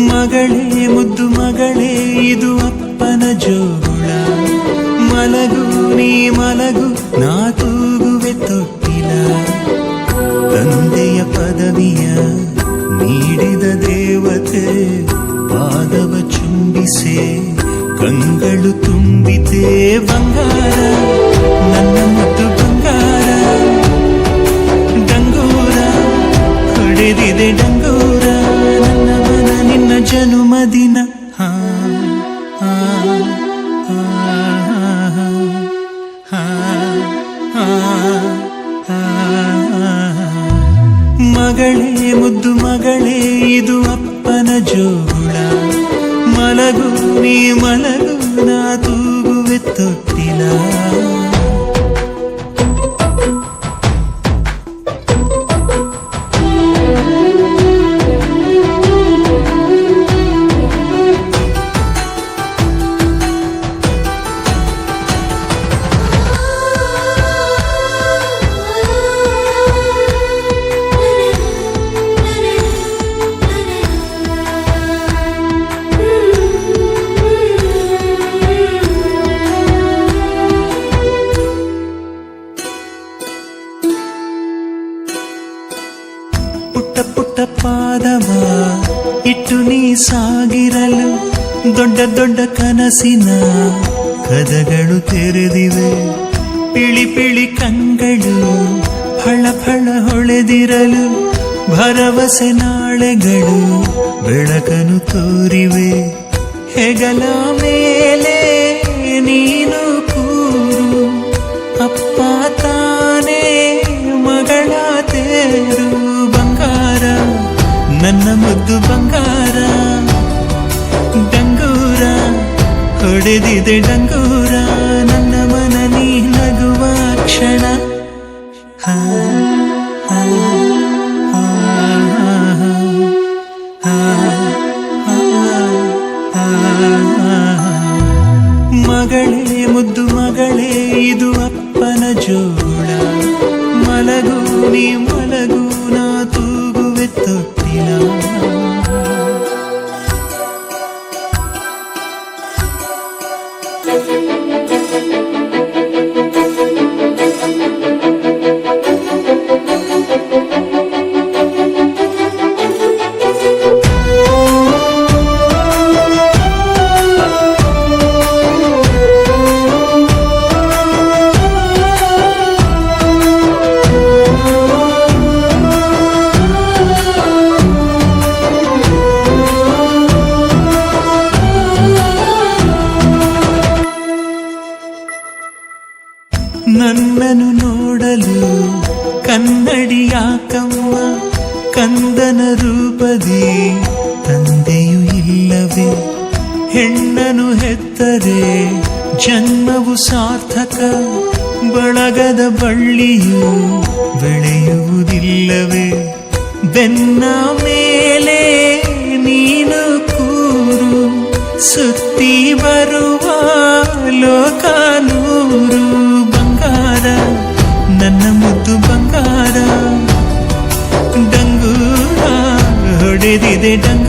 ಮಗಳೇ ಮುದ್ದು ಮಗಳೇ ಇದು ಅಪ್ಪನ ಜೋಗುಳ, ಮಲಗು ನೀ ಮಲಗು ನಾ ತೂಗುವೆ ತೊಟ್ಟಿಲ. ತಂದೆಯ ಪದವಿಯ ನೀಡಿದ ದೇವತೆ ಪಾದವ ಚುಂಬಿಸೆ ಕಂಗಳು ತುಂಬಿತೆ ಬಂಗಾರ ನನ್ನ ಮುದ್ದು ಬಂಗಾರ. ಡಂಗೂರ ಹೊಡೆದಿದೆ ಡಂಗೂರ ನನ್ನ ಮನ ನಿನ್ನ ಜನುಮದಿನ. ಹಾ ಹಾ ಹಾ ಹಾ ಹಾ. ಮಗಳೇ ಮುದ್ದು ಮಗಳೇ ಇದು ಅಪ್ಪನ ಜೋಗುಳ, ಮಲಗು ನೀ ಮಲಗು ನಾ ತೂಗುವೆ ತೊಟ್ಟಿಲ. ಪುಟ್ಟ ಪುಟ್ಟ ಪಾದವ ಇಟ್ಟು ನೀ ಸಾಗಿರಲು ದೊಡ್ಡ ದೊಡ್ಡ ಕನಸಿನ ಕದಗಳು ತೆರೆದಿವೆ. ಪಿಳಿ ಪಿಳಿ ಕಂಗಳು ಫಳ ಫಳ ಹೊಳೆದಿರಲು ಭರವಸೆ ನಾಳೆಗಳು ಬೆಳಕನು ತೋರಿವೆ. ಹೆಗಲ ಮೇಲೆ ನೀನು ಕೂರು ಅಪ್ಪ ತಾನೇ ಮಗಳ ತೇರು ಬಂಗಾರ ನನ್ನ ಮುದ್ದು ಬಂಗಾರ. ಡಂಗೂರ ಹೊಡೆದಿದೆ ಡಂಗೂರ ನನ್ನ ಮನ ನೀ ನಗುವ ಕ್ಷಣ. ಹಾ ಹಾ ಹಾ ಹಾ. ಮಗಳೇ ಮುದ್ದು ಮಗಳೇ ಇದು ಅಪ್ಪನ ಜೋಳ, ಮಲಗು ನೀ ಮಲಗು ನಾ ತೂಗುವೆ ತೊಟ್ಟಿಲ. ನನ್ನನ್ನು ನೋಡಲು ಕನ್ನಡಿ ಯಾಕಮ್ಮ, ಕಂದನ ರೂಪದಿ ತಂದೆಯೂ ಇಲ್ಲವೇ. ಹೆಣ್ಣನು ಹೆತ್ತರೆ ಜನ್ಮವು ಸಾರ್ಥಕ, ಬಳಗದ ಬಳ್ಳಿಯು ಬೆಳೆಯುವುದಿಲ್ಲವೇ. ಬೆನ್ನ ಮೇಲೆ ನೀನು ಕೂರು ಸುತ್ತಿ ಬರುವ ಲೋಕ ನೂರು ಬಂಗಾರ ನನ್ನ ಮುದ್ದು ಬಂಗಾರ. ಡಂಗೂರ ಹೊಡೆದಿದೆ ಡಂಗೂರ